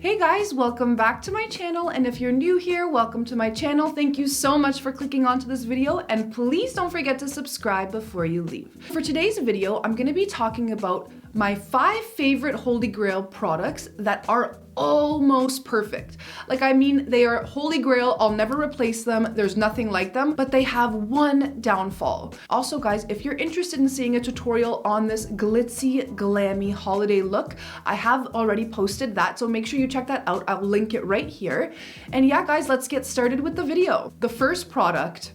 Hey guys, welcome back to my channel, and if you're new here, welcome to my channel. Thank you so much for clicking onto this video, and please don't forget to subscribe before you leave. For today's video, I'm going to be talking about my 5 favorite Holy Grail products that are almost perfect. Like, I mean, they are Holy Grail, I'll never replace them, there's nothing like them, but they have one downfall. Also guys, if you're interested in seeing a tutorial on this glitzy, glammy holiday look, I have already posted that, so make sure you check that out. I'll link it right here. And yeah guys, let's get started with the video. The first product,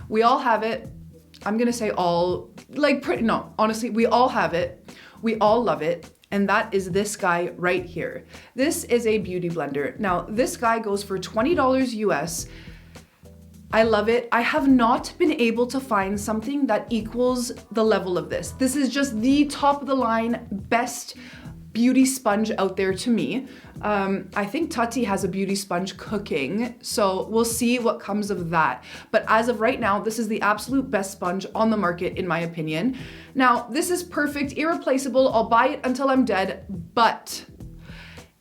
we all have it. I'm gonna say all, no, honestly, we all have it. We all love it. And that is this guy right here. This is a beauty blender. Now, this guy goes for $20 US. I love it. I have not been able to find something that equals the level of this. This is just the top of the line, best beauty sponge out there to me. I think Tati has a beauty sponge cooking, so we'll see what comes of that. But as of right now, this is the absolute best sponge on the market, in my opinion. Now, this is perfect, irreplaceable. I'll buy it until I'm dead, but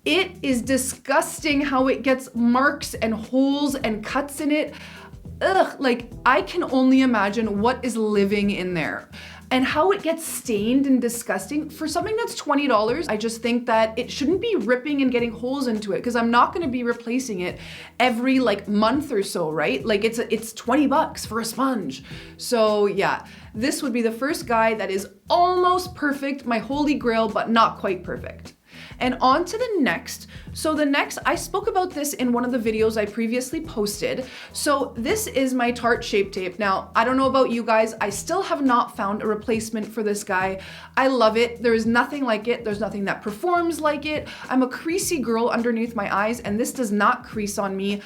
it is disgusting how it gets marks and holes and cuts in it. Ugh, like I can only imagine what is living in there. And how it gets stained and disgusting. For something that's $20, I just think that it shouldn't be ripping and getting holes into it, because I'm not gonna be replacing it every month or so, right? Like it's 20 bucks for a sponge. So yeah, this would be the first guy that is almost perfect, my Holy Grail, but not quite perfect. And on to the next. So the next, I spoke about this in one of the videos I previously posted. So this is my Tarte Shape Tape. Now, I don't know about you guys, I still have not found a replacement for this guy. I love it. There is nothing like it. There's nothing that performs like it. I'm a creasy girl underneath my eyes, and this does not crease on me.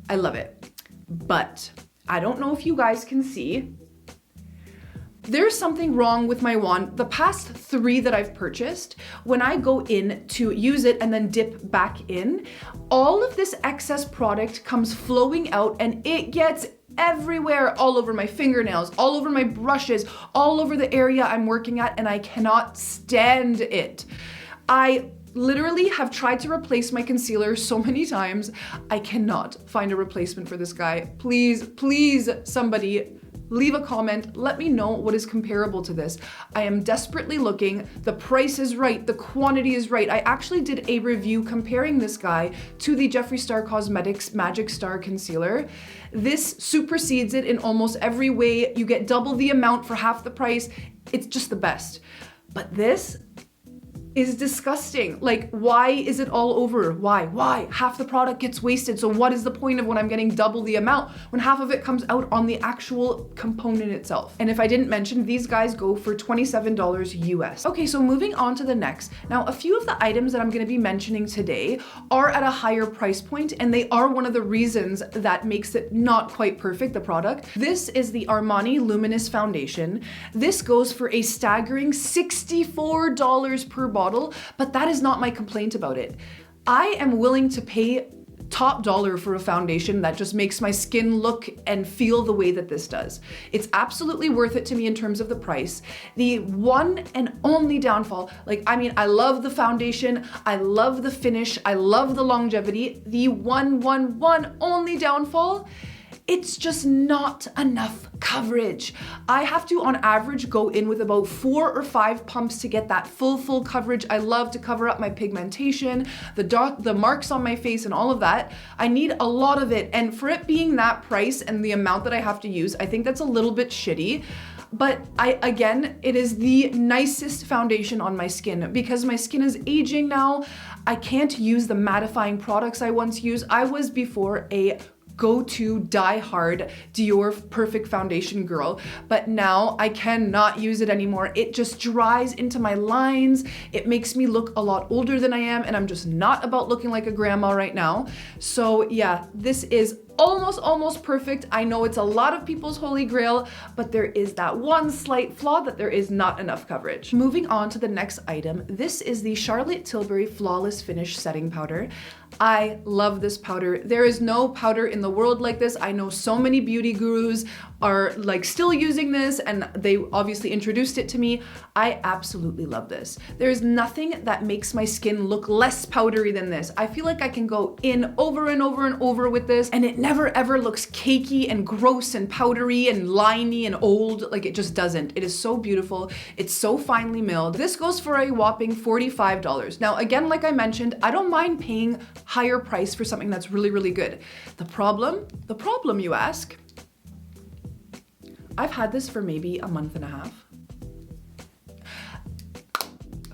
I love it. But I don't know if you guys can see, there's something wrong with my wand. The past 3 that I've purchased, when I go in to use it and then dip back in, all of this excess product comes flowing out and it gets everywhere, all over my fingernails, all over my brushes, all over the area I'm working at, and I cannot stand it. I literally have tried to replace my concealer so many times. I cannot find a replacement for this guy. Please, please, somebody, leave a comment, let me know what is comparable to this. I am desperately looking, the price is right, the quantity is right. I actually did a review comparing this guy to the Jeffree Star Cosmetics Magic Star Concealer. This supersedes it in almost every way. You get double the amount for half the price. It's just the best. But this is disgusting. Like, why is it all over? Why? Half the product gets wasted. So what is the point of when I'm getting double the amount when half of it comes out on the actual component itself? And if I didn't mention, these guys go for $27 US. Okay, so moving on to the next. Now, a few of the items that I'm gonna be mentioning today are at a higher price point, and they are one of the reasons that makes it not quite perfect, the product. This is the Armani Luminous Foundation. This goes for a staggering $64 per bottle. But that is not my complaint about it. I am willing to pay top dollar for a foundation that just makes my skin look and feel the way that this does. It's absolutely worth it to me in terms of the price. The one and only downfall, I love the foundation, I love the finish, I love the longevity. The one only downfall, it's just not enough coverage. I have to, on average, go in with about 4 or 5 pumps to get that full coverage. I love to cover up my pigmentation, the marks on my face and all of that. I need a lot of it. And for it being that price and the amount that I have to use, I think that's a little bit shitty. But again, it is the nicest foundation on my skin because my skin is aging now. I can't use the mattifying products I once used. I was before a go-to die-hard Dior Perfect Foundation girl, but now I cannot use it anymore. It just dries into my lines. It makes me look a lot older than I am, and I'm just not about looking like a grandma right now. So yeah, this is almost perfect. I know it's a lot of people's Holy Grail, but there is that one slight flaw that there is not enough coverage. Moving on to the next item, this is the Charlotte Tilbury Flawless Finish Setting Powder. I love this powder. There is no powder in the world like this. I know so many beauty gurus are like still using this and they obviously introduced it to me. I absolutely love this. There's nothing that makes my skin look less powdery than this. I feel like I can go in over and over and over with this and it never ever looks cakey and gross and powdery and liney and old. Like it just doesn't. It is so beautiful. It's so finely milled. This goes for a whopping $45. Now, again, like I mentioned, I don't mind paying higher price for something that's really, really good. The problem you ask, I've had this for maybe a month and a half.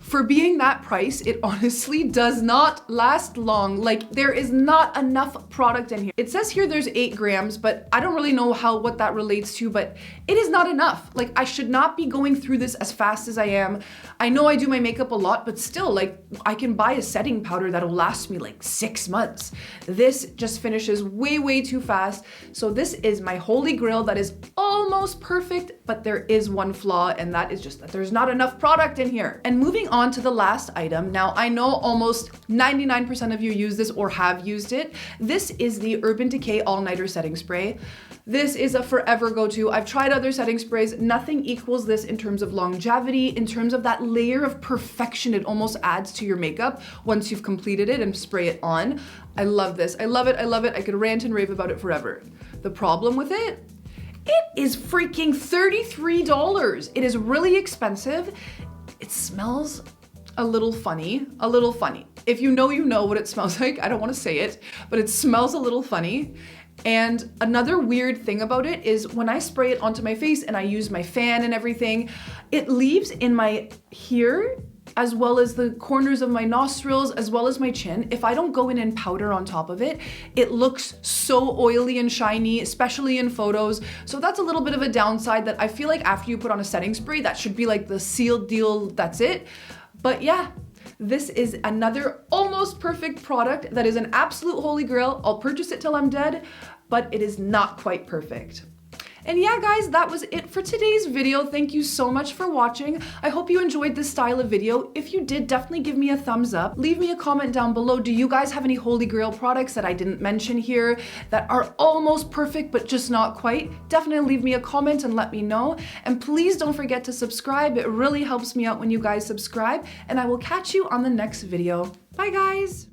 For being that price, it honestly does not last long. Like there is not enough product in here. It says here there's 8 grams, but I don't really know what that relates to, but it is not enough. Like I should not be going through this as fast as I am. I know I do my makeup a lot, but still like I can buy a setting powder that'll last me like 6 months. This just finishes way, way too fast. So this is my holy grail that is almost perfect, but there is one flaw, and that is just that there's not enough product in here. And moving on to the last item. Now, I know almost 99% of you use this or have used it. This is the Urban Decay All-Nighter Setting Spray. This is a forever go-to. I've tried other setting sprays. Nothing equals this in terms of longevity, in terms of that layer of perfection it almost adds to your makeup once you've completed it and spray it on. I love this. I love it. I love it. I could rant and rave about it forever. The problem with it is freaking $33. It is really expensive. It smells a little funny, a little funny. If you know what it smells like. I don't want to say it, but it smells a little funny. And another weird thing about it is when I spray it onto my face and I use my fan and everything, it leaves in my here, as well as the corners of my nostrils, as well as my chin. If I don't go in and powder on top of it, it looks so oily and shiny, especially in photos. So that's a little bit of a downside that I feel like after you put on a setting spray, that should be like the sealed deal, that's it. But yeah, this is another almost perfect product that is an absolute holy grail. I'll purchase it till I'm dead, but it is not quite perfect. And yeah, guys, that was it for today's video. Thank you so much for watching. I hope you enjoyed this style of video. If you did, definitely give me a thumbs up. Leave me a comment down below. Do you guys have any holy grail products that I didn't mention here that are almost perfect but just not quite? Definitely leave me a comment and let me know. And please don't forget to subscribe. It really helps me out when you guys subscribe. And I will catch you on the next video. Bye, guys.